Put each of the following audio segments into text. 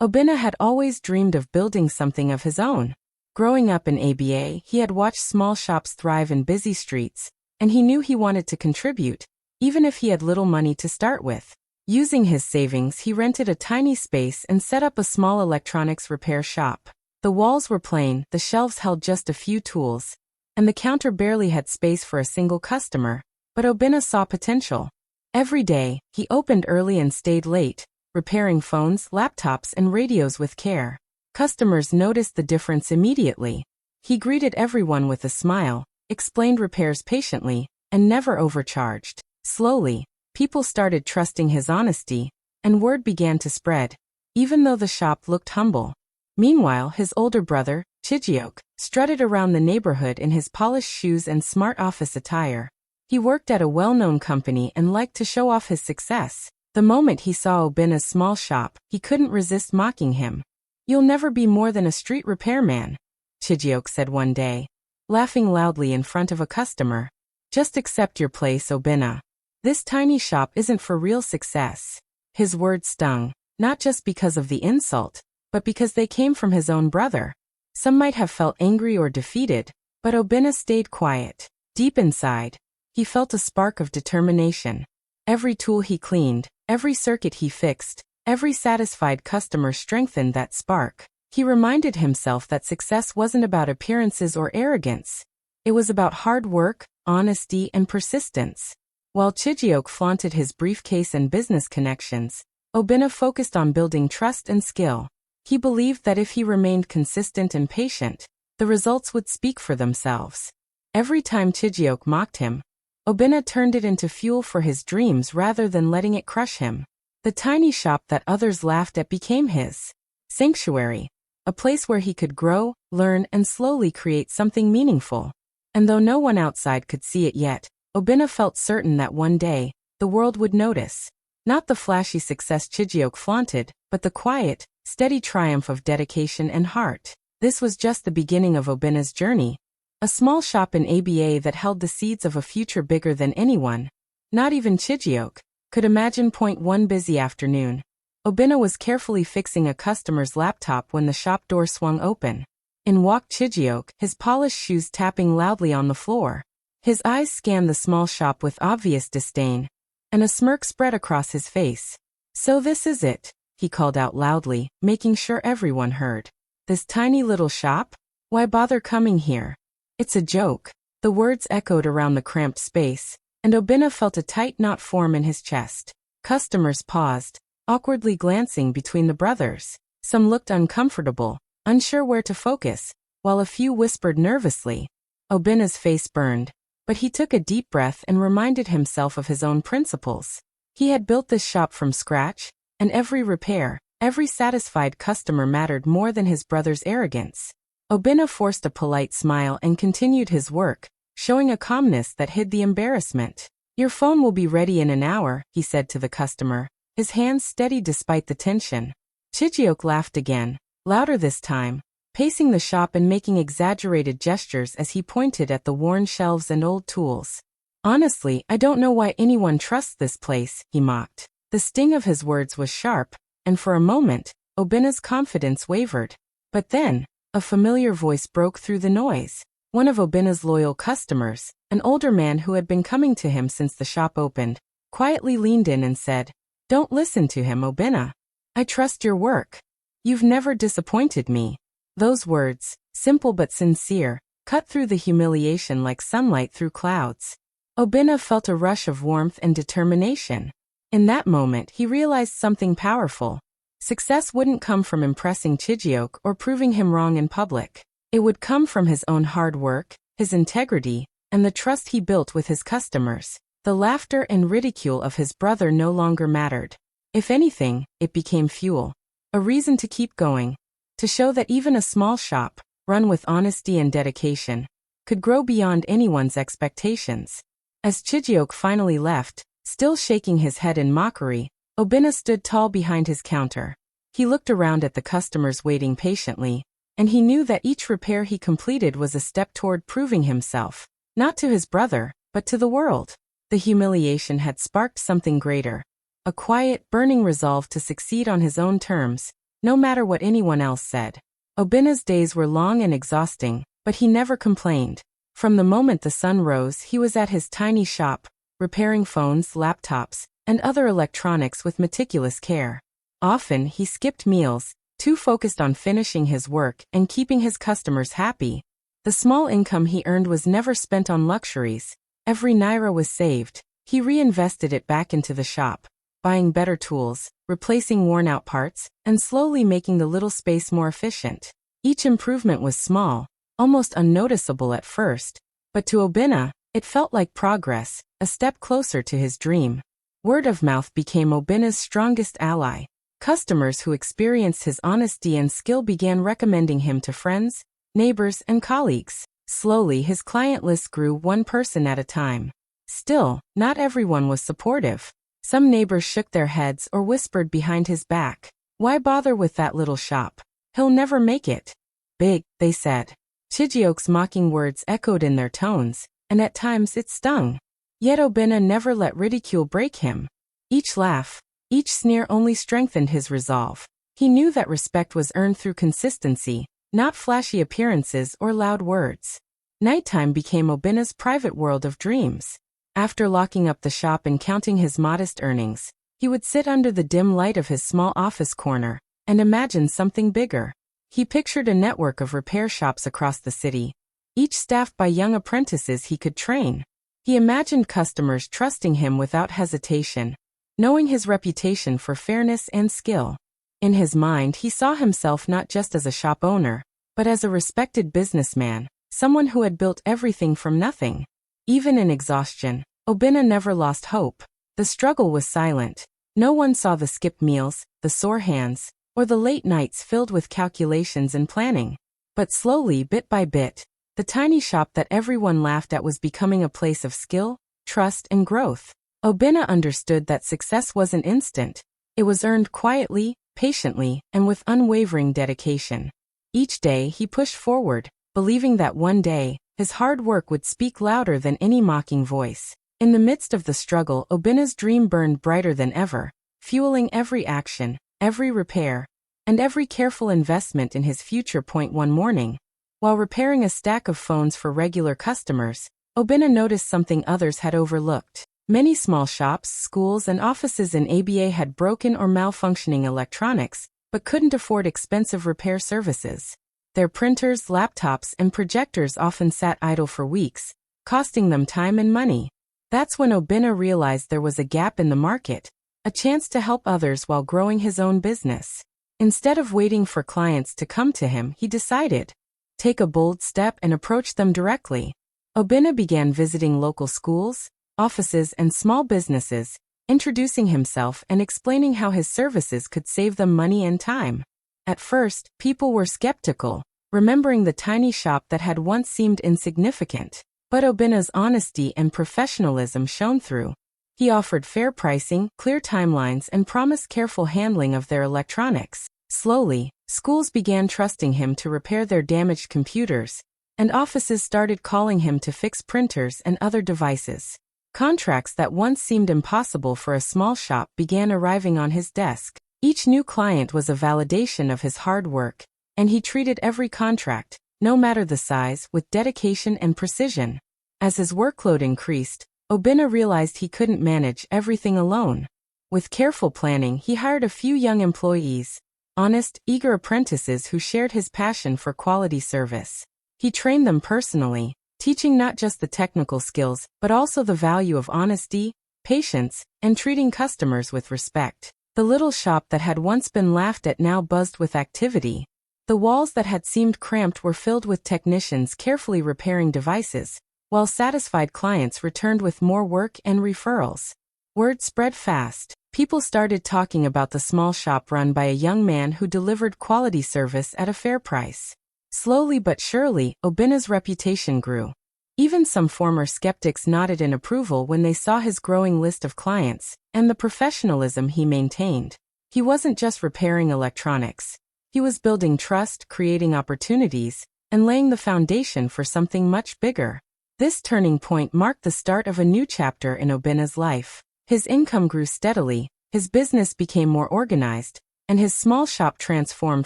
Obina had always dreamed of building something of his own. Growing up in ABA, he had watched small shops thrive in busy streets, and he knew he wanted to contribute, even if he had little money to start with. Using his savings, he rented a tiny space and set up a small electronics repair shop. The walls were plain, the shelves held just a few tools, and the counter barely had space for a single customer, but Obina saw potential. Every day, he opened early and stayed late, repairing phones, laptops, and radios with care. Customers noticed the difference immediately. He greeted everyone with a smile, explained repairs patiently, and never overcharged. Slowly, people started trusting his honesty, and word began to spread, even though the shop looked humble. Meanwhile, his older brother, Chijiok, strutted around the neighborhood in his polished shoes and smart office attire. He worked at a well-known company and liked to show off his success. The moment he saw Obina's small shop, he couldn't resist mocking him. "You'll never be more than a street repairman," Chijiok said one day, laughing loudly in front of a customer. "Just accept your place, Obina. This tiny shop isn't for real success." His words stung, not just because of the insult, but because they came from his own brother. Some might have felt angry or defeated, but Obina stayed quiet. Deep inside, he felt a spark of determination. Every tool he cleaned, every circuit he fixed, every satisfied customer strengthened that spark. He reminded himself that success wasn't about appearances or arrogance. It was about hard work, honesty, and persistence. While Chijiok flaunted his briefcase and business connections, Obina focused on building trust and skill. He believed that if he remained consistent and patient, the results would speak for themselves. Every time Chijiok mocked him, Obina turned it into fuel for his dreams rather than letting it crush him. The tiny shop that others laughed at became his sanctuary, a place where he could grow, learn, and slowly create something meaningful. And though no one outside could see it yet, Obina felt certain that one day, the world would notice. Not the flashy success Chijiok flaunted, but the quiet, steady triumph of dedication and heart. This was just the beginning of Obina's journey. A small shop in ABA that held the seeds of a future bigger than anyone, not even Chijiok, could imagine. One busy afternoon, Obina was carefully fixing a customer's laptop when the shop door swung open. In walked Chijiok, his polished shoes tapping loudly on the floor. His eyes scanned the small shop with obvious disdain, and a smirk spread across his face. "So this is it," he called out loudly, making sure everyone heard. "This tiny little shop? Why bother coming here? It's a joke." The words echoed around the cramped space, and Obina felt a tight knot form in his chest. Customers paused, awkwardly glancing between the brothers. Some looked uncomfortable, unsure where to focus, while a few whispered nervously. Obina's face burned, but he took a deep breath and reminded himself of his own principles. He had built this shop from scratch, and every repair, every satisfied customer mattered more than his brother's arrogance. Obina forced a polite smile and continued his work, showing a calmness that hid the embarrassment. "Your phone will be ready in an hour," he said to the customer, his hands steady despite the tension. Chijiok laughed again, louder this time, pacing the shop and making exaggerated gestures as he pointed at the worn shelves and old tools. "Honestly, I don't know why anyone trusts this place," he mocked. The sting of his words was sharp, and for a moment, Obina's confidence wavered. But then, a familiar voice broke through the noise. One of Obina's loyal customers, an older man who had been coming to him since the shop opened, quietly leaned in and said, "Don't listen to him, Obina. I trust your work. You've never disappointed me." Those words, simple but sincere, cut through the humiliation like sunlight through clouds. Obina felt a rush of warmth and determination. In that moment, he realized something powerful. Success wouldn't come from impressing Chijiok or proving him wrong in public. It would come from his own hard work, his integrity, and the trust he built with his customers. The laughter and ridicule of his brother no longer mattered. If anything, it became fuel. A reason to keep going. To show that even a small shop, run with honesty and dedication, could grow beyond anyone's expectations. As Chijiok finally left, still shaking his head in mockery, Obina stood tall behind his counter. He looked around at the customers waiting patiently, and he knew that each repair he completed was a step toward proving himself, not to his brother, but to the world. The humiliation had sparked something greater, a quiet, burning resolve to succeed on his own terms, no matter what anyone else said. Obina's days were long and exhausting, but he never complained. From the moment the sun rose, he was at his tiny shop, repairing phones, laptops, and other electronics with meticulous care. Often, he skipped meals, too focused on finishing his work and keeping his customers happy. The small income he earned was never spent on luxuries. Every naira was saved. He reinvested it back into the shop, buying better tools, replacing worn-out parts, and slowly making the little space more efficient. Each improvement was small, almost unnoticeable at first, but to Obina, it felt like progress, a step closer to his dream. Word of mouth became Obina's strongest ally. Customers who experienced his honesty and skill began recommending him to friends, neighbors, and colleagues. Slowly, his client list grew one person at a time. Still, not everyone was supportive. Some neighbors shook their heads or whispered behind his back, "Why bother with that little shop? He'll never make it." "Big," they said. Chijioke's mocking words echoed in their tones, and at times it stung. Yet Obina never let ridicule break him. Each laugh, each sneer only strengthened his resolve. He knew that respect was earned through consistency, not flashy appearances or loud words. Nighttime became Obina's private world of dreams. After locking up the shop and counting his modest earnings, he would sit under the dim light of his small office corner and imagine something bigger. He pictured a network of repair shops across the city, each staffed by young apprentices he could train. He imagined customers trusting him without hesitation, knowing his reputation for fairness and skill. In his mind, he saw himself not just as a shop owner, but as a respected businessman, someone who had built everything from nothing. Even in exhaustion, Obina never lost hope. The struggle was silent. No one saw the skipped meals, the sore hands, or the late nights filled with calculations and planning. But slowly, bit by bit, the tiny shop that everyone laughed at was becoming a place of skill, trust, and growth. Obina understood that success wasn't instant. It was earned quietly, patiently, and with unwavering dedication. Each day he pushed forward, believing that one day, his hard work would speak louder than any mocking voice. In the midst of the struggle, Obina's dream burned brighter than ever, fueling every action, every repair, and every careful investment in his future. One morning, while repairing a stack of phones for regular customers, Obina noticed something others had overlooked. Many small shops, schools, and offices in ABA had broken or malfunctioning electronics, but couldn't afford expensive repair services. Their printers, laptops, and projectors often sat idle for weeks, costing them time and money. That's when Obina realized there was a gap in the market, a chance to help others while growing his own business. Instead of waiting for clients to come to him, he decided, take a bold step and approach them directly. Obina began visiting local schools, offices, and small businesses, introducing himself and explaining how his services could save them money and time. At first, people were skeptical, remembering the tiny shop that had once seemed insignificant. But Obina's honesty and professionalism shone through. He offered fair pricing, clear timelines, and promised careful handling of their electronics. Slowly, schools began trusting him to repair their damaged computers, and offices started calling him to fix printers and other devices. Contracts that once seemed impossible for a small shop began arriving on his desk. Each new client was a validation of his hard work, and he treated every contract, no matter the size, with dedication and precision. As his workload increased, Obina realized he couldn't manage everything alone. With careful planning, he hired a few young employees, honest, eager apprentices who shared his passion for quality service. He trained them personally, teaching not just the technical skills, but also the value of honesty, patience, and treating customers with respect. The little shop that had once been laughed at now buzzed with activity. The walls that had seemed cramped were filled with technicians carefully repairing devices, while satisfied clients returned with more work and referrals. Word spread fast. People started talking about the small shop run by a young man who delivered quality service at a fair price. Slowly but surely, Obina's reputation grew. Even some former skeptics nodded in approval when they saw his growing list of clients and the professionalism he maintained. He wasn't just repairing electronics. He was building trust, creating opportunities, and laying the foundation for something much bigger. This turning point marked the start of a new chapter in Obina's life. His income grew steadily, his business became more organized, and his small shop transformed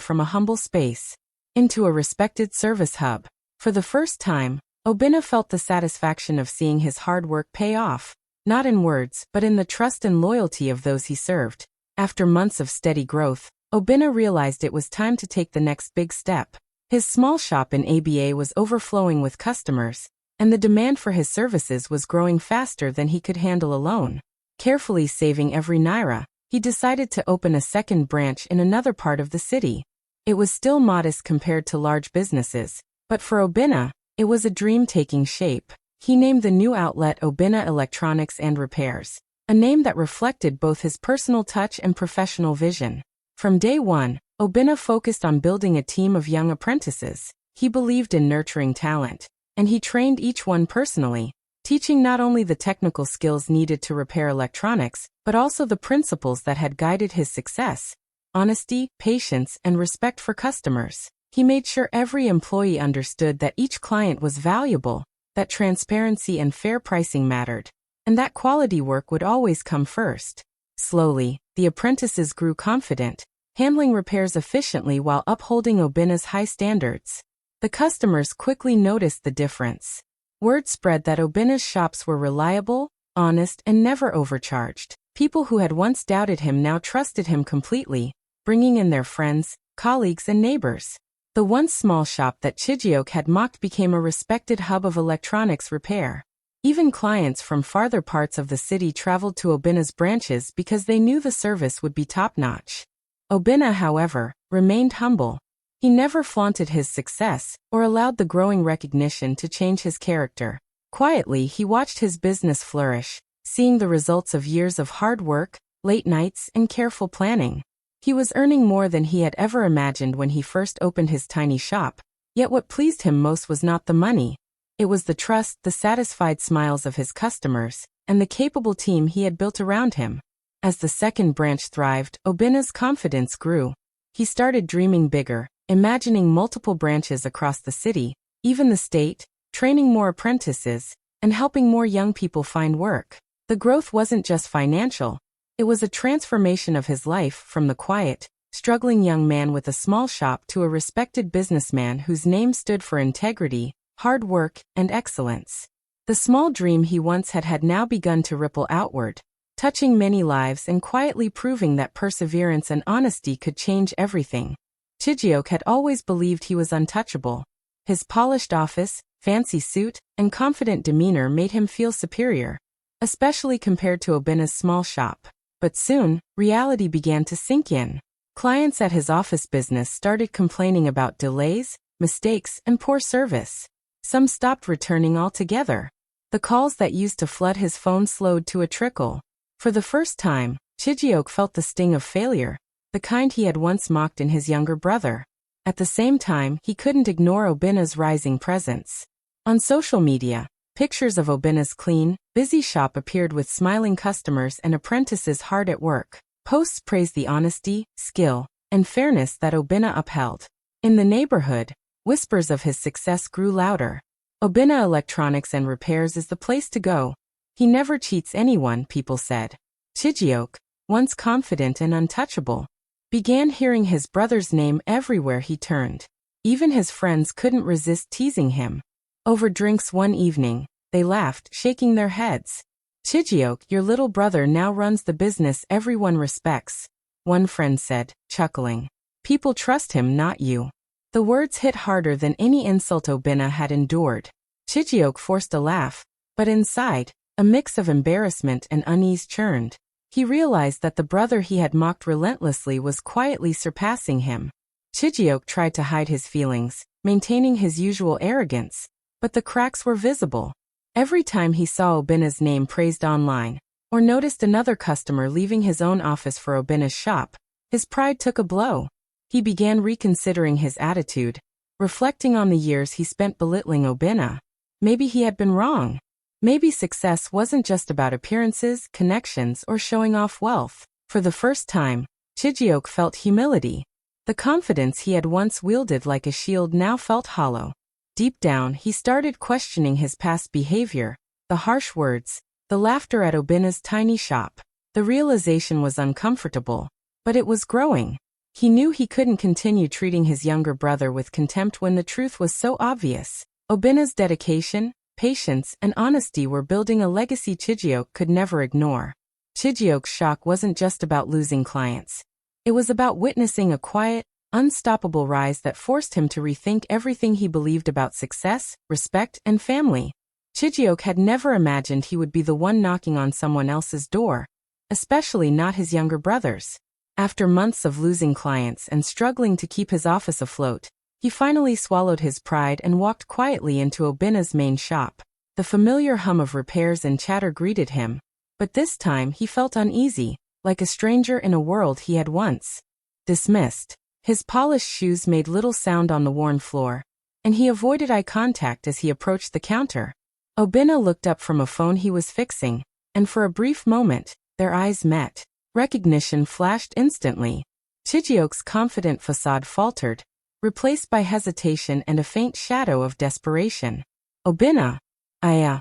from a humble space into a respected service hub. For the first time, Obinna felt the satisfaction of seeing his hard work pay off, not in words but in the trust and loyalty of those he served. After months of steady growth, Obinna realized it was time to take the next big step. His small shop in ABA was overflowing with customers, and the demand for his services was growing faster than he could handle alone. Carefully saving every naira, he decided to open a second branch in another part of the city. It was still modest compared to large businesses, but for Obinna, it was a dream taking shape. He named the new outlet Obinna Electronics and Repairs, a name that reflected both his personal touch and professional vision. From day one, Obinna focused on building a team of young apprentices. He believed in nurturing talent, and he trained each one personally, teaching not only the technical skills needed to repair electronics, but also the principles that had guided his success: honesty, patience, and respect for customers. He made sure every employee understood that each client was valuable, that transparency and fair pricing mattered, and that quality work would always come first. Slowly, the apprentices grew confident, handling repairs efficiently while upholding Obinna's high standards. The customers quickly noticed the difference. Word spread that Obinna's shops were reliable, honest, and never overcharged. People who had once doubted him now trusted him completely, bringing in their friends, colleagues, and neighbors. The once small shop that Chijioke had mocked became a respected hub of electronics repair. Even clients from farther parts of the city traveled to Obinna's branches because they knew the service would be top-notch. Obinna, however, remained humble. He never flaunted his success or allowed the growing recognition to change his character. Quietly, he watched his business flourish, seeing the results of years of hard work, late nights, and careful planning. He was earning more than he had ever imagined when he first opened his tiny shop, yet what pleased him most was not the money. It was the trust, the satisfied smiles of his customers, and the capable team he had built around him. As the second branch thrived, Obinna's confidence grew. He started dreaming bigger, imagining multiple branches across the city, even the state, training more apprentices, and helping more young people find work. The growth wasn't just financial. It was a transformation of his life from the quiet, struggling young man with a small shop to a respected businessman whose name stood for integrity, hard work, and excellence. The small dream he once had now begun to ripple outward, touching many lives and quietly proving that perseverance and honesty could change everything. Chijioke had always believed he was untouchable. His polished office, fancy suit, and confident demeanor made him feel superior, especially compared to Obinna's small shop. But soon, reality began to sink in. Clients at his office business started complaining about delays, mistakes, and poor service. Some stopped returning altogether. The calls that used to flood his phone slowed to a trickle. For the first time, Chijioke felt the sting of failure, the kind he had once mocked in his younger brother. At the same time, he couldn't ignore Obinna's rising presence. On social media, pictures of Obinna's clean, busy shop appeared with smiling customers and apprentices hard at work. Posts praised the honesty, skill, and fairness that Obinna upheld. In the neighborhood, whispers of his success grew louder. Obinna Electronics and Repairs is the place to go. He never cheats anyone, people said. Chijioke, once confident and untouchable, began hearing his brother's name everywhere he turned. Even his friends couldn't resist teasing him. Over drinks one evening, they laughed, shaking their heads. "Chijioke, your little brother now runs the business everyone respects," one friend said, chuckling. "People trust him, not you." The words hit harder than any insult Obinna had endured. Chijioke forced a laugh, but inside, a mix of embarrassment and unease churned. He realized that the brother he had mocked relentlessly was quietly surpassing him. Chijioke tried to hide his feelings, maintaining his usual arrogance, but the cracks were visible. Every time he saw Obinna's name praised online, or noticed another customer leaving his own office for Obinna's shop, his pride took a blow. He began reconsidering his attitude, reflecting on the years he spent belittling Obinna. Maybe he had been wrong. Maybe success wasn't just about appearances, connections, or showing off wealth. For the first time, Chijioke felt humility. The confidence he had once wielded like a shield now felt hollow. Deep down, he started questioning his past behavior, the harsh words, the laughter at Obinna's tiny shop. The realization was uncomfortable, but it was growing. He knew he couldn't continue treating his younger brother with contempt when the truth was so obvious. Obina's dedication, patience, and honesty were building a legacy Chijioke could never ignore. Chijioke's shock wasn't just about losing clients. It was about witnessing a quiet, unstoppable rise that forced him to rethink everything he believed about success, respect, and family. Chijioke had never imagined he would be the one knocking on someone else's door, especially not his younger brother's. After months of losing clients and struggling to keep his office afloat, he finally swallowed his pride and walked quietly into Obina's main shop. The familiar hum of repairs and chatter greeted him, but this time he felt uneasy, like a stranger in a world he had once dismissed. His polished shoes made little sound on the worn floor, and he avoided eye contact as he approached the counter. Obina looked up from a phone he was fixing, and for a brief moment, their eyes met. Recognition flashed instantly. Chijioke's confident facade faltered, replaced by hesitation and a faint shadow of desperation. "Obina, I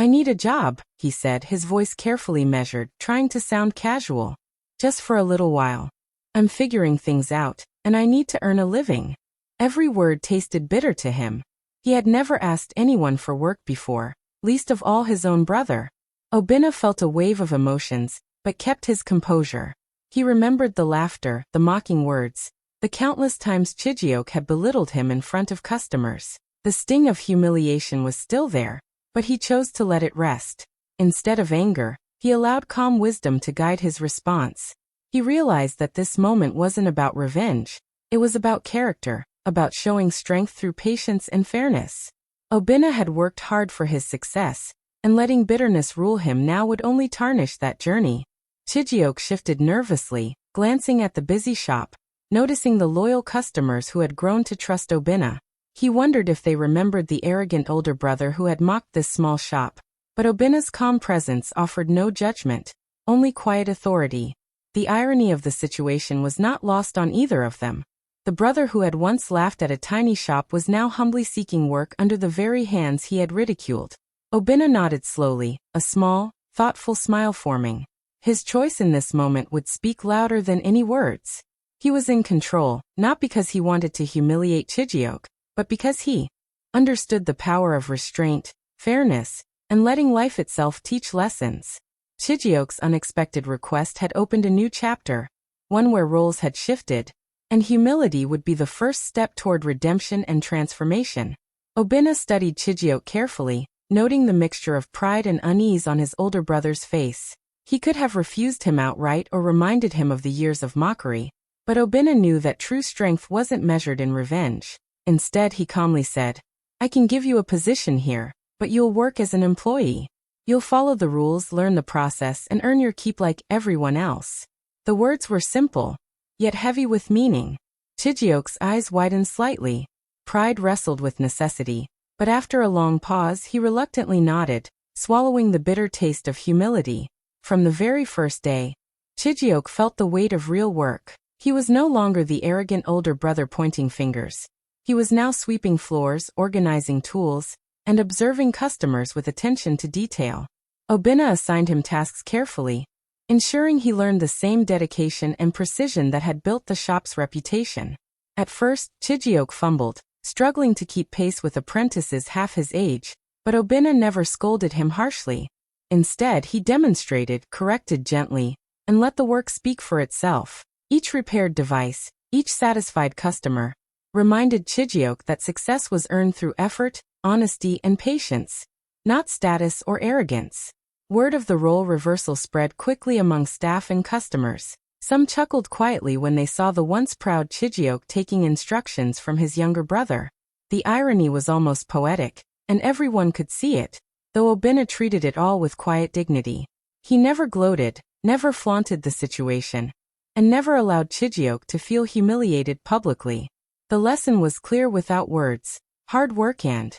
need a job," he said, his voice carefully measured, trying to sound casual. "Just for a little while. I'm figuring things out, and I need to earn a living." Every word tasted bitter to him. He had never asked anyone for work before, least of all his own brother. Obina felt a wave of emotions, but kept his composure. He remembered the laughter, the mocking words, the countless times Chijioke had belittled him in front of customers. The sting of humiliation was still there, but he chose to let it rest. Instead of anger, he allowed calm wisdom to guide his response. He realized that this moment wasn't about revenge. It was about character, about showing strength through patience and fairness. Obina had worked hard for his success, and letting bitterness rule him now would only tarnish that journey. Chijioke shifted nervously, glancing at the busy shop, noticing the loyal customers who had grown to trust Obina. He wondered if they remembered the arrogant older brother who had mocked this small shop. But Obina's calm presence offered no judgment, only quiet authority. The irony of the situation was not lost on either of them. The brother who had once laughed at a tiny shop was now humbly seeking work under the very hands he had ridiculed. Obina nodded slowly, a small, thoughtful smile forming. His choice in this moment would speak louder than any words. He was in control, not because he wanted to humiliate Chijioke, but because he understood the power of restraint, fairness, and letting life itself teach lessons. Chijioke's unexpected request had opened a new chapter, one where roles had shifted, and humility would be the first step toward redemption and transformation. Obina studied Chijioke carefully, noting the mixture of pride and unease on his older brother's face. He could have refused him outright or reminded him of the years of mockery, but Obina knew that true strength wasn't measured in revenge. Instead, he calmly said, "I can give you a position here, but you'll work as an employee. You'll follow the rules, learn the process, and earn your keep like everyone else." The words were simple, yet heavy with meaning. Chijioke's eyes widened slightly. Pride wrestled with necessity, but after a long pause he reluctantly nodded, swallowing the bitter taste of humility. From the very first day, Chijioke felt the weight of real work. He was no longer the arrogant older brother pointing fingers. He was now sweeping floors, organizing tools, and observing customers with attention to detail. Obina assigned him tasks carefully, ensuring he learned the same dedication and precision that had built the shop's reputation. At first, Chijioke fumbled, struggling to keep pace with apprentices half his age, but Obina never scolded him harshly. Instead, he demonstrated, corrected gently, and let the work speak for itself. Each repaired device, each satisfied customer, reminded Chijioke that success was earned through effort, honesty, and patience, not status or arrogance. Word of the role reversal spread quickly among staff and customers. Some chuckled quietly when they saw the once proud Chijioke taking instructions from his younger brother. The irony was almost poetic, and everyone could see it, though Obina treated it all with quiet dignity. He never gloated, never flaunted the situation, and never allowed Chijioke to feel humiliated publicly. The lesson was clear without words. Hard work and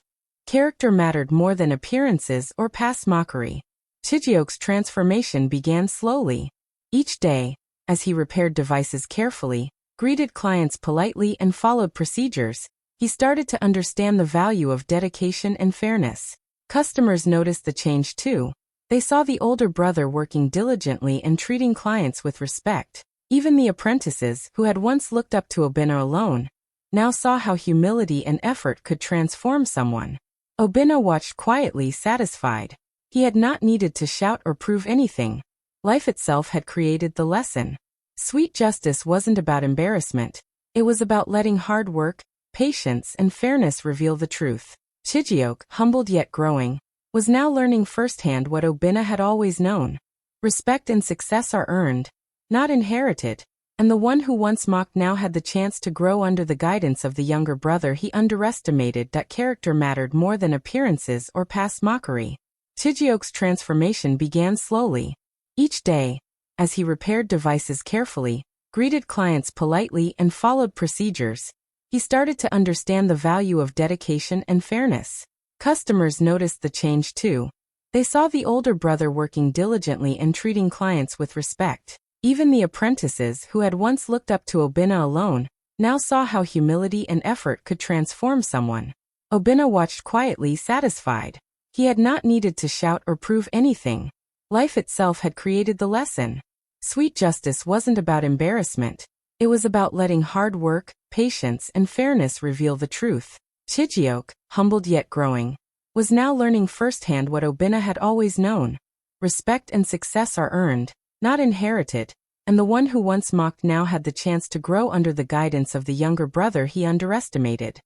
character mattered more than appearances or past mockery. Chijioke's transformation began slowly. Each day, as he repaired devices carefully, greeted clients politely, and followed procedures, he started to understand the value of dedication and fairness. Customers noticed the change too. They saw the older brother working diligently and treating clients with respect. Even the apprentices, who had once looked up to Obina alone, now saw how humility and effort could transform someone. Obina watched quietly, satisfied. He had not needed to shout or prove anything. Life itself had created the lesson. Sweet justice wasn't about embarrassment. It was about letting hard work, patience, and fairness reveal the truth. Chijioke, humbled yet growing, was now learning firsthand what Obina had always known. Respect and success are earned, not inherited. And the one who once mocked now had the chance to grow under the guidance of the younger brother. He underestimated that character mattered more than appearances or past mockery. Chijioke's transformation began slowly. Each day, as he repaired devices carefully, greeted clients politely, and followed procedures, he started to understand the value of dedication and fairness. Customers noticed the change too. They saw the older brother working diligently and treating clients with respect. Even the apprentices, who had once looked up to Obina alone, now saw how humility and effort could transform someone. Obina watched quietly, satisfied. He had not needed to shout or prove anything. Life itself had created the lesson. Sweet justice wasn't about embarrassment. It was about letting hard work, patience, and fairness reveal the truth. Chijioke, humbled yet growing, was now learning firsthand what Obina had always known. Respect and success are earned, not inherited, and the one who once mocked now had the chance to grow under the guidance of the younger brother he underestimated.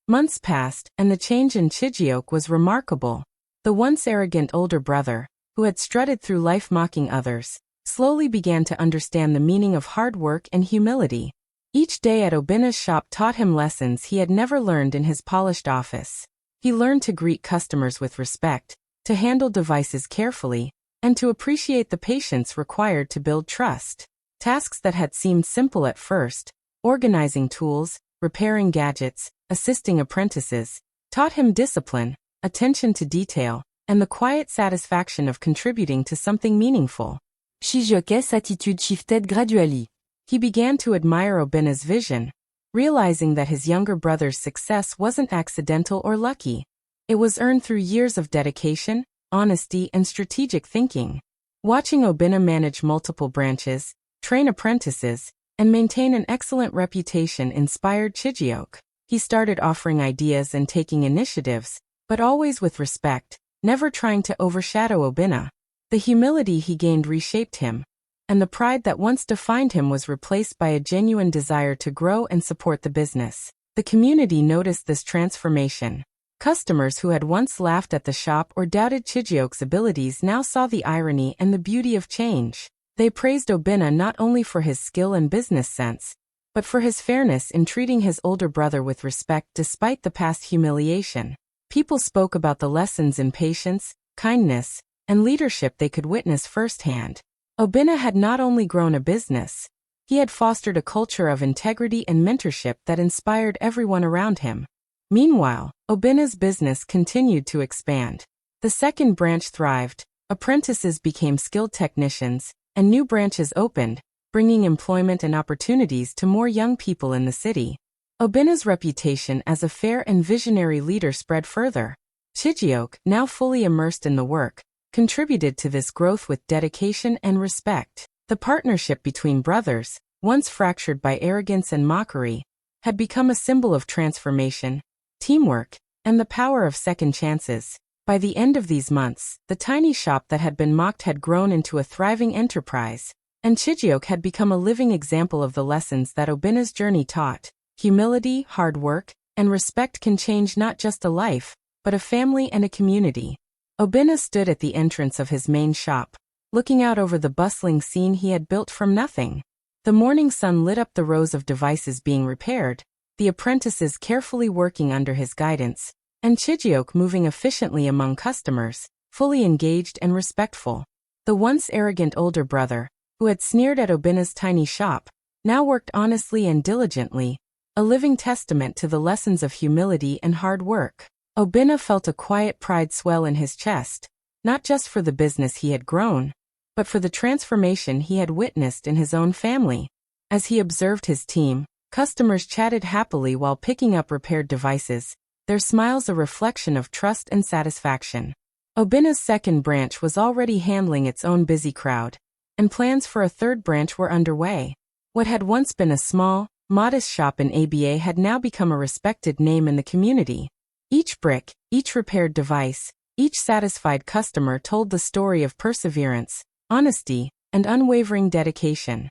Months passed, and the change in Chijioke was remarkable. The once arrogant older brother, who had strutted through life mocking others, slowly began to understand the meaning of hard work and humility. Each day at Obina's shop taught him lessons he had never learned in his polished office. He learned to greet customers with respect, to handle devices carefully, and to appreciate the patience required to build trust. Tasks that had seemed simple at first, organizing tools, repairing gadgets, assisting apprentices, taught him discipline, attention to detail, and the quiet satisfaction of contributing to something meaningful. Chijioke's attitude shifted gradually. He began to admire Obina's vision, realizing that his younger brother's success wasn't accidental or lucky. It was earned through years of dedication, honesty, and strategic thinking. Watching Obina manage multiple branches, train apprentices, and maintain an excellent reputation inspired Chijioke. He started offering ideas and taking initiatives, but always with respect, never trying to overshadow Obina. The humility he gained reshaped him, and the pride that once defined him was replaced by a genuine desire to grow and support the business. The community noticed this transformation. Customers who had once laughed at the shop or doubted Chijioke's abilities now saw the irony and the beauty of change. They praised Obina not only for his skill and business sense, but for his fairness in treating his older brother with respect despite the past humiliation. People spoke about the lessons in patience, kindness, and leadership they could witness firsthand. Obina had not only grown a business, he had fostered a culture of integrity and mentorship that inspired everyone around him. Meanwhile, Obina's business continued to expand. The second branch thrived, apprentices became skilled technicians, and new branches opened, bringing employment and opportunities to more young people in the city. Obina's reputation as a fair and visionary leader spread further. Chijioke, now fully immersed in the work, contributed to this growth with dedication and respect. The partnership between brothers, once fractured by arrogance and mockery, had become a symbol of transformation, teamwork, and the power of second chances. By the end of these months, the tiny shop that had been mocked had grown into a thriving enterprise, and Chijioke had become a living example of the lessons that Obina's journey taught. Humility, hard work, and respect can change not just a life, but a family and a community. Obina stood at the entrance of his main shop, looking out over the bustling scene he had built from nothing. The morning sun lit up the rows of devices being repaired, the apprentices carefully working under his guidance, and Chijioke moving efficiently among customers, fully engaged and respectful. The once arrogant older brother, who had sneered at Obina's tiny shop, now worked honestly and diligently, a living testament to the lessons of humility and hard work. Obina felt a quiet pride swell in his chest, not just for the business he had grown, but for the transformation he had witnessed in his own family. As he observed his team, customers chatted happily while picking up repaired devices, their smiles a reflection of trust and satisfaction. Obina's second branch was already handling its own busy crowd, and plans for a third branch were underway. What had once been a small, modest shop in ABA had now become a respected name in the community. Each brick, each repaired device, each satisfied customer told the story of perseverance, honesty, and unwavering dedication.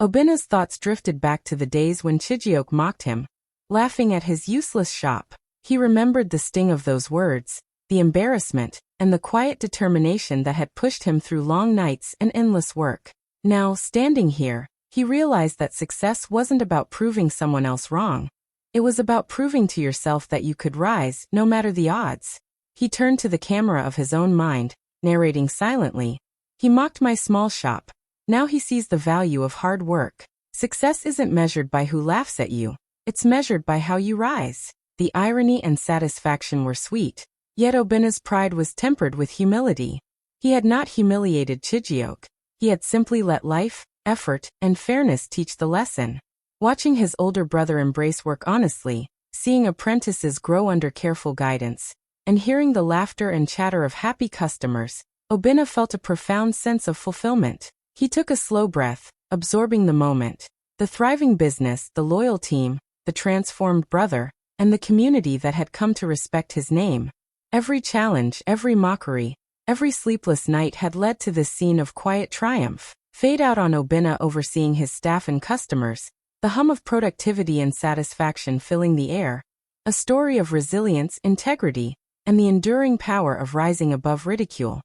Obina's thoughts drifted back to the days when Chijioke mocked him, laughing at his useless shop. He remembered the sting of those words, the embarrassment, and the quiet determination that had pushed him through long nights and endless work. Now, standing here, he realized that success wasn't about proving someone else wrong. It was about proving to yourself that you could rise, no matter the odds. He turned to the camera of his own mind, narrating silently. He mocked my small shop. Now he sees the value of hard work. Success isn't measured by who laughs at you. It's measured by how you rise. The irony and satisfaction were sweet. Yet Obina's pride was tempered with humility. He had not humiliated Chijioke. He had simply let life, effort, and fairness teach the lesson. Watching his older brother embrace work honestly, seeing apprentices grow under careful guidance, and hearing the laughter and chatter of happy customers, Obina felt a profound sense of fulfillment. He took a slow breath, absorbing the moment. The thriving business, the loyal team, the transformed brother, and the community that had come to respect his name. Every challenge, every mockery, every sleepless night had led to this scene of quiet triumph. Fade out on Obina overseeing his staff and customers, the hum of productivity and satisfaction filling the air. A story of resilience, integrity, and the enduring power of rising above ridicule.